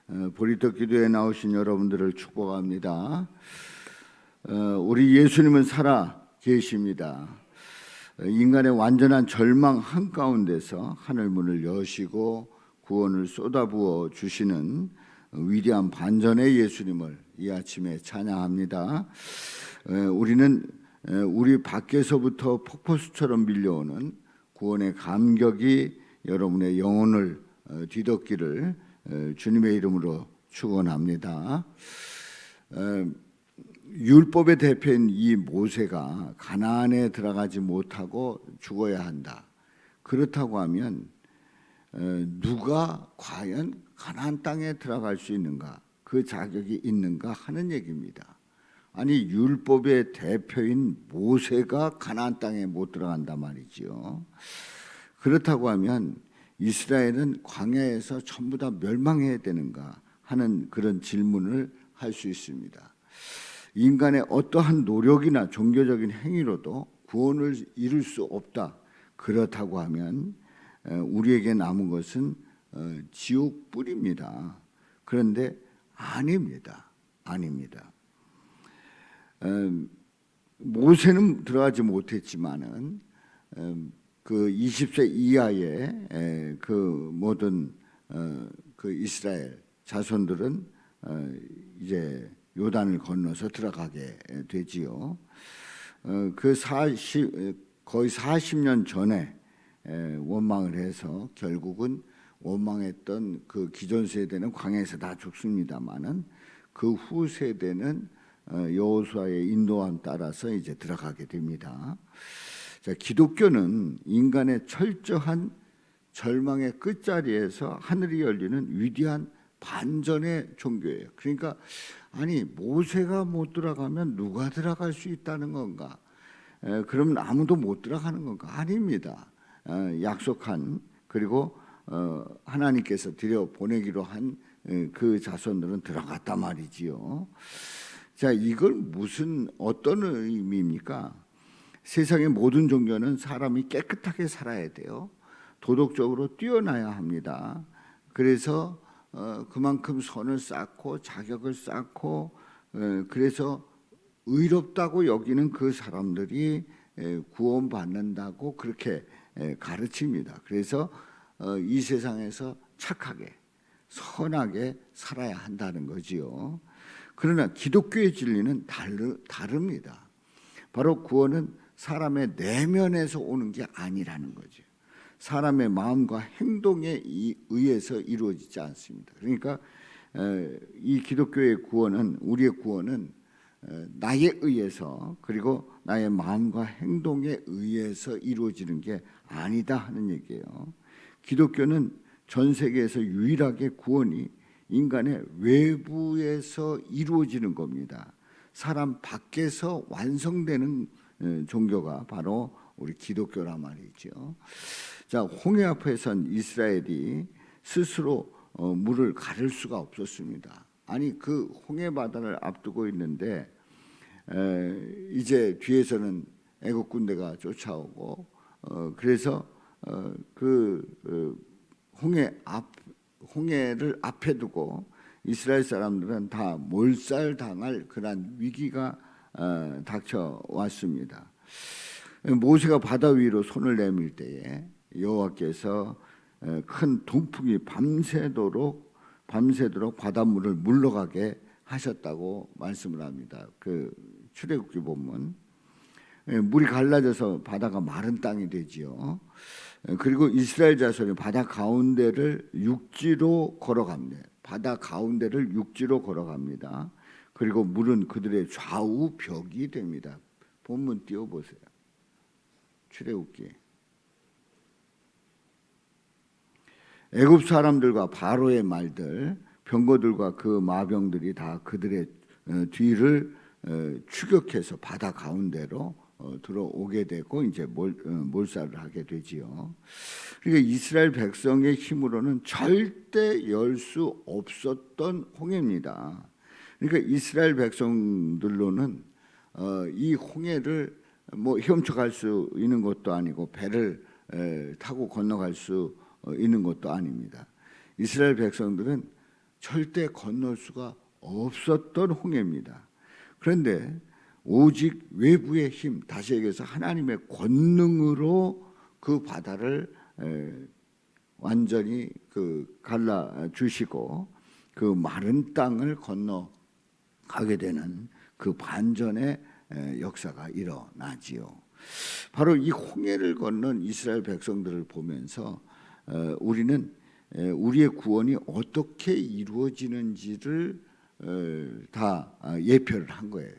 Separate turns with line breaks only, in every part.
보리떡 기도에 나오신 여러분들을 축복합니다. 우리 예수님은 살아 계십니다. 인간의 완전한 절망 한가운데서 하늘 문을 여시고 구원을 쏟아부어 주시는 위대한 반전의 예수님을 이 아침에 찬양합니다. 우리는 우리 밖에서부터 폭포수처럼 밀려오는 구원의 감격이 여러분의 영혼을 뒤덮기를 주님의 이름으로 축원합니다. 율법의 대표인 이 모세가 가나안에 들어가지 못하고 죽어야 한다. 그렇다고 하면 누가 과연 가나안 땅에 들어갈 수 있는가, 그 자격이 있는가 하는 얘기입니다. 아니, 율법의 대표인 모세가 가나안 땅에 못 들어간단 말이죠. 그렇다고 하면 이스라엘은 광야에서 전부 다 멸망해야 되는가 하는 그런 질문을 할 수 있습니다. 인간의 어떠한 노력이나 종교적인 행위로도 구원을 이룰 수 없다. 그렇다고 하면 우리에게 남은 것은 지옥불입니다. 그런데 아닙니다. 모세는 들어가지 못했지만은 그 20세 이하의 그 모든 그 이스라엘 자손들은 이제 요단을 건너서 들어가게 되지요. 거의 40년 전에 원망을 해서 결국은 원망했던 그 기존 세대는 광야에서 다 죽습니다만은 그 후 세대는 여호수아의 인도함 따라서 이제 들어가게 됩니다. 자, 기독교는 인간의 철저한 절망의 끝자리에서 하늘이 열리는 위대한 반전의 종교예요. 그러니까 아니, 모세가 못 들어가면 누가 들어갈 수 있다는 건가? 그러면 아무도 못 들어가는 건가? 아닙니다. 약속한, 그리고 하나님께서 들여 보내기로 한 그 자손들은 들어갔단 말이지요. 자, 이걸 어떤 의미입니까? 세상의 모든 종교는 사람이 깨끗하게 살아야 돼요. 도덕적으로 뛰어나야 합니다. 그래서 그만큼 선을 쌓고 자격을 쌓고 그래서 의롭다고 여기는 그 사람들이 구원받는다고 그렇게 가르칩니다. 그래서 이 세상에서 착하게 선하게 살아야 한다는 거지요. 그러나 기독교의 진리는 다릅니다. 바로 구원은 사람의 내면에서 오는 게 아니라는 거죠. 사람의 마음과 행동에 의해서 이루어지지 않습니다. 그러니까 이 기독교의 구원은, 우리의 구원은 나에 의해서, 그리고 나의 마음과 행동에 의해서 이루어지는 게 아니다 하는 얘기예요. 기독교는 전 세계에서 유일하게 구원이 인간의 외부에서 이루어지는 겁니다. 사람 밖에서 완성되는 종교가 바로 우리 기독교란 말이죠. 자, 홍해 앞에 선 이스라엘이 스스로 물을 가를 수가 없었습니다. 아니, 그 홍해 바다를 앞두고 있는데 이제 뒤에서는 애국 군대가 쫓아오고 그래서 홍해를 앞에 두고 이스라엘 사람들은 다 몰살당할 그런 위기가 닥쳐왔습니다. 모세가 바다 위로 손을 내밀 때에 여호와께서 큰 동풍이 밤새도록 바닷물을 물러가게 하셨다고 말씀을 합니다. 그 출애굽기 본문. 물이 갈라져서 바다가 마른 땅이 되지요. 그리고 이스라엘 자손이 바다 가운데를 육지로 걸어갑니다. 그리고 물은 그들의 좌우 벽이 됩니다. 본문 띄워보세요. 출애굽기. 애굽 사람들과 바로의 말들, 병거들과 그 마병들이 다 그들의 뒤를 추격해서 바다 가운데로 들어오게 되고 이제 몰살을 하게 되지요. 그러니까 이스라엘 백성의 힘으로는 절대 열 수 없었던 홍해입니다. 그러니까 이스라엘 백성들로는 이 홍해를 헤엄쳐갈 수 있는 것도 아니고 배를 타고 건너갈 수 있는 것도 아닙니다. 이스라엘 백성들은 절대 건널 수가 없었던 홍해입니다. 그런데 오직 외부의 힘, 다시 얘기해서 하나님의 권능으로 그 바다를 완전히 갈라 주시고 그 마른 땅을 건너가게 되는 그 반전의 역사가 일어나지요. 바로 이 홍해를 건넌 이스라엘 백성들을 보면서 우리는 우리의 구원이 어떻게 이루어지는지를 다 예표를 한 거예요.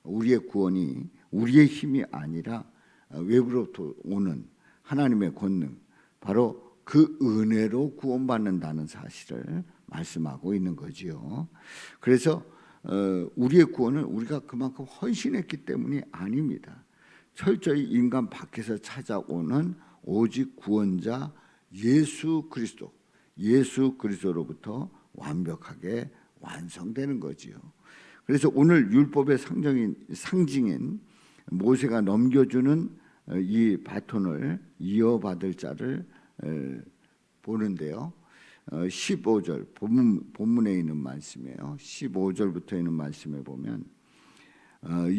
우리의 구원이 우리의 힘이 아니라 외부로부터 오는 하나님의 권능, 바로 그 은혜로 구원받는다는 사실을 말씀하고 있는 거지요. 그래서 우리의 구원은 우리가 그만큼 헌신했기 때문이 아닙니다. 철저히 인간 밖에서 찾아오는 오직 구원자 예수 그리스도로부터 완벽하게 완성되는 거지요. 그래서 오늘 율법의 상징인 모세가 넘겨주는 이 바톤을 이어받을 자를 보는데요. 15절 본문에 있는 말씀이에요. 15절부터 있는 말씀에 보면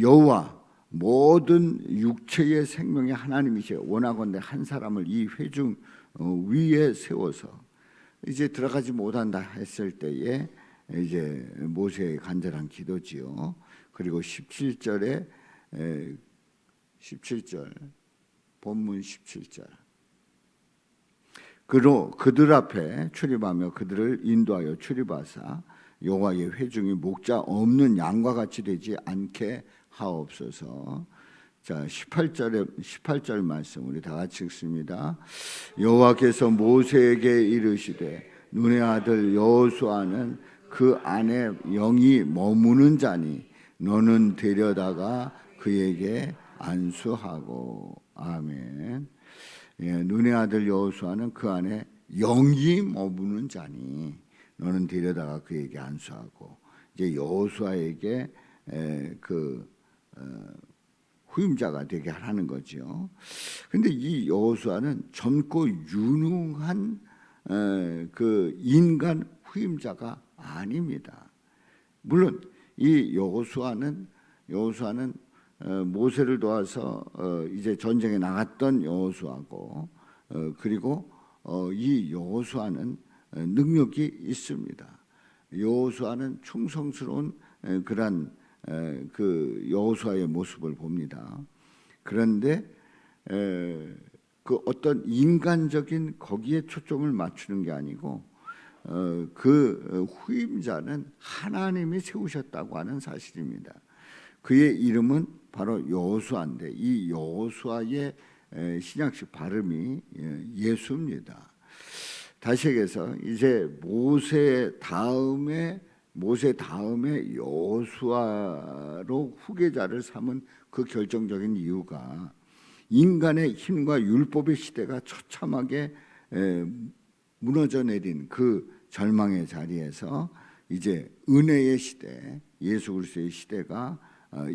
여호와 모든 육체의 생명의 하나님이시여 원하건대 한 사람을 이 회중 위에 세워서 이제 들어가지 못한다 했을 때에 이제 모세의 간절한 기도지요. 그리고 17절 본문 17절 그들 앞에 출입하며 그들을 인도하여 출입하사 여호와의 회중이 목자 없는 양과 같이 되지 않게 하옵소서. 자, 18절 말씀 우리 다 같이 읽습니다. 여호와께서 모세에게 이르시되 눈의 아들 여호수아는 그 안에 영이 머무는 자니 너는 데려다가 그에게 안수하고. 아멘. 예, 눈의 아들 여호수아는 그 안에 영이 머무는 자니 너는 데려다가 그에게 안수하고. 이제 여호수아에게 후임자가 되게 하라는 거죠. 그런데 이 여호수아는 젊고 유능한 그 인간 후임자가 아닙니다. 물론 이 여호수아는 모세를 도와서 이제 전쟁에 나갔던 여호수아고, 그리고 이 여호수아는 능력이 있습니다. 여호수아는 충성스러운 그런 그 여호수아의 모습을 봅니다. 그런데 그 어떤 인간적인 거기에 초점을 맞추는 게 아니고 그 후임자는 하나님이 세우셨다고 하는 사실입니다. 그의 이름은 바로 여호수아인데 이 여호수아의 신약식 발음이 예수입니다. 다시 얘기해서 이제 모세 다음에 여호수아로 후계자를 삼은 그 결정적인 이유가 인간의 힘과 율법의 시대가 처참하게 무너져 내린 그 절망의 자리에서 이제 은혜의 시대, 예수 그리스도의 시대가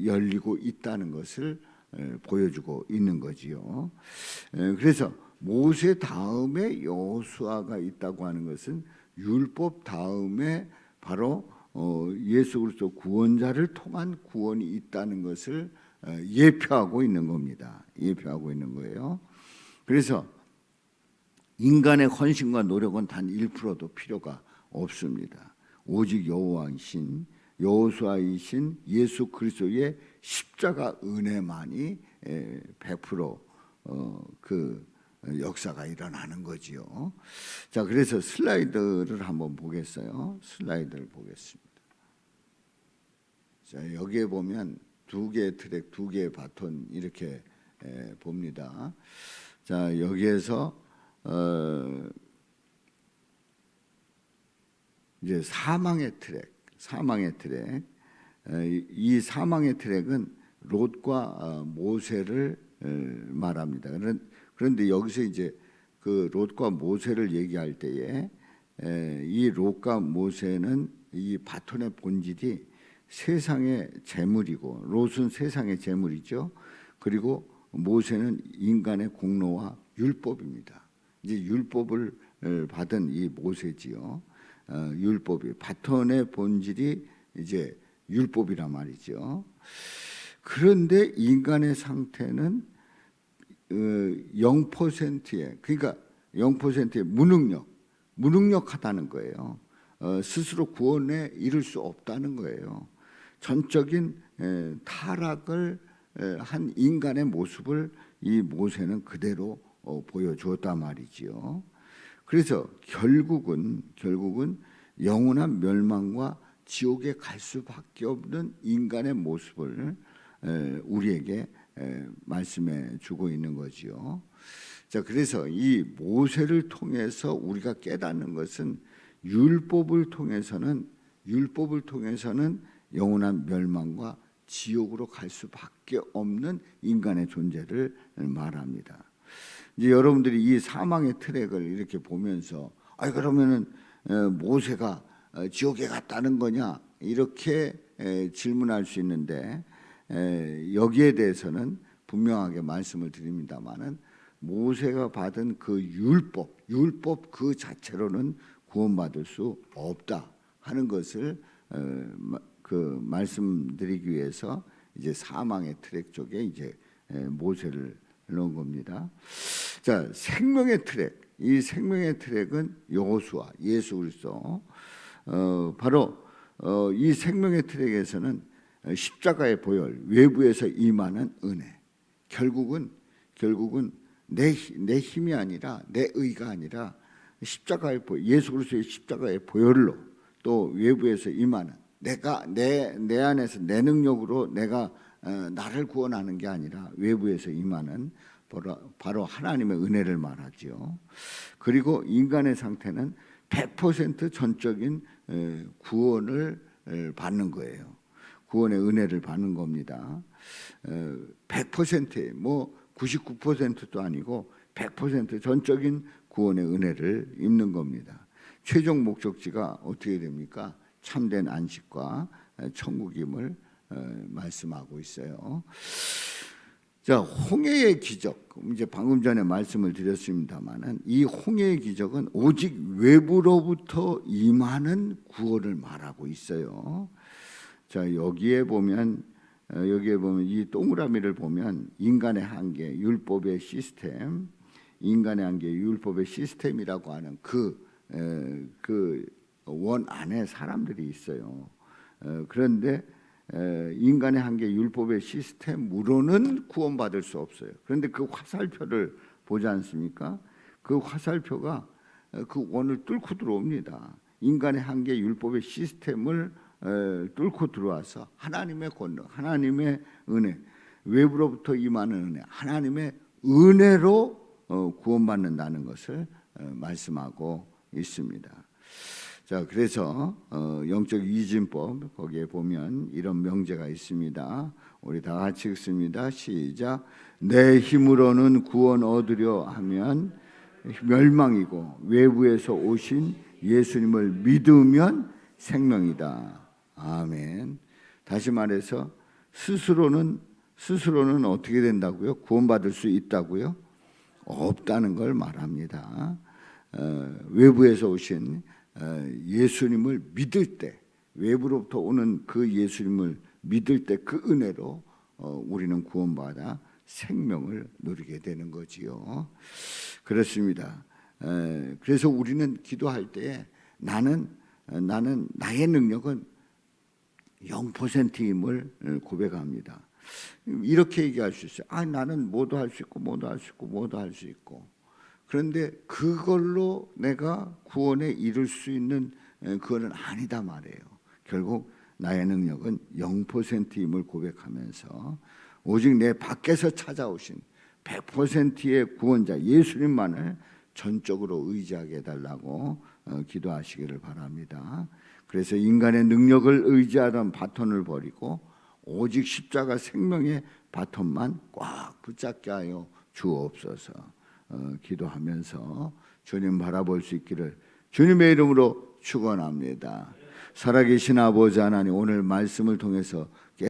열리고 있다는 것을 보여주고 있는 거지요. 그래서 모세 다음에 여호수아가 있다고 하는 것은 율법 다음에 바로 예수 그리스도 구원자를 통한 구원이 있다는 것을 예표하고 있는 겁니다. 예표하고 있는 거예요. 그래서 인간의 헌신과 노력은 단 1%도 필요가 없습니다. 오직 여호와이신 여호수아이신 예수 그리스도의 십자가 은혜만이 100% 그 역사가 일어나는 거지요. 자, 그래서 슬라이드를 한번 보겠어요. 슬라이드를 보겠습니다. 자, 여기에 보면 두 개의 트랙, 두 개의 바톤 이렇게 봅니다. 자, 여기에서 이제 사망의 트랙. 이 사망의 트랙은 롯과 모세를 말합니다. 그런데 여기서 이제 그 롯과 모세를 얘기할 때에 이 롯과 모세는 이 바톤의 본질이 세상의 재물이고, 롯은 세상의 재물이죠. 그리고 모세는 인간의 공로와 율법입니다. 이제 율법을 받은 이 모세지요. 율법이 바톤의 본질이 이제 율법이란 말이죠. 그런데 인간의 상태는 0%의 그러니까 0%의 무능력하다는 거예요. 스스로 구원에 이를 수 없다는 거예요. 전적인 타락을 한 인간의 모습을 이 모세는 그대로 보여주었단 말이지요. 그래서 결국은 영원한 멸망과 지옥에 갈 수밖에 없는 인간의 모습을 우리에게 말씀해 주고 있는 거지요. 자, 그래서 이 모세를 통해서 우리가 깨닫는 것은 율법을 통해서는 영원한 멸망과 지옥으로 갈 수밖에 없는 인간의 존재를 말합니다. 이제 여러분들이 이 사망의 트랙을 이렇게 보면서 그러면은 모세가 지옥에 갔다는 거냐 이렇게 질문할 수 있는데 여기에 대해서는 분명하게 말씀을 드립니다만은 모세가 받은 그 율법 그 자체로는 구원받을 수 없다 하는 것을 그 말씀드리기 위해서 이제 사망의 트랙 쪽에 이제 모세를 넣은 겁니다. 자, 생명의 트랙, 이 생명의 트랙은 여호수아, 예수 그리스도. 바로 이 생명의 트랙에서는 십자가의 보혈, 외부에서 임하는 은혜. 결국은 내 힘이 아니라 내 의가 아니라 십자가의 예수 그리스도의 십자가의 보혈로 또 외부에서 임하는 내가 내 안에서 내 능력으로 내가 나를 구원하는 게 아니라 외부에서 임하는 바로 하나님의 은혜를 말하지요. 그리고 인간의 상태는 100% 전적인 구원을 받는 거예요. 구원의 은혜를 받는 겁니다. 100%에 99%도 아니고 100% 전적인 구원의 은혜를 입는 겁니다. 최종 목적지가 어떻게 됩니까? 참된 안식과 천국임을 말씀하고 있어요. 자, 홍해의 기적, 이제 방금 전에 말씀을 드렸습니다만은 이 홍해의 기적은 오직 외부로부터 임하는 구원을 말하고 있어요. 자, 여기에 보면 이 동그라미를 보면 인간의 한계, 율법의 시스템, 인간의 한계, 율법의 시스템이라고 하는 그 원 안에 사람들이 있어요. 그런데 인간의 한계, 율법의 시스템으로는 구원받을 수 없어요. 그런데 그 화살표를 보지 않습니까? 그 화살표가 그 원을 뚫고 들어옵니다. 인간의 한계, 율법의 시스템을 뚫고 들어와서 하나님의 권능, 하나님의 은혜, 외부로부터 임하는 은혜, 하나님의 은혜로 구원받는다는 것을 말씀하고 있습니다. 자, 그래서 영적 이진법 거기에 보면 이런 명제가 있습니다. 우리 다 같이 읽습니다. 시작. 내 힘으로는 구원 얻으려 하면 멸망이고 외부에서 오신 예수님을 믿으면 생명이다. 아멘. 다시 말해서 스스로는 어떻게 된다고요? 구원받을 수 있다고요? 없다는 걸 말합니다. 외부에서 오신 예수님을 믿을 때, 외부로부터 오는 그 예수님을 믿을 때 그 은혜로 우리는 구원받아 생명을 누리게 되는 거지요. 그렇습니다. 그래서 우리는 기도할 때 나는 나의 능력은 0%임을 고백합니다. 이렇게 얘기할 수 있어요. 나는 뭐도 할 수 있고. 그런데 그걸로 내가 구원에 이를 수 있는 그거는 아니다 말이에요. 결국 나의 능력은 0%임을 고백하면서 오직 내 밖에서 찾아오신 100%의 구원자 예수님만을 전적으로 의지하게 해달라고 기도하시기를 바랍니다. 그래서 인간의 능력을 의지하던 바톤을 버리고 오직 십자가 생명의 바톤만 꽉 붙잡게 하여 주옵소서. 기도하면서 주님 바라볼 수 있기를 주님의 이름으로 축원합니다. 살아계신 아버지 하나님, 오늘 말씀을 통해서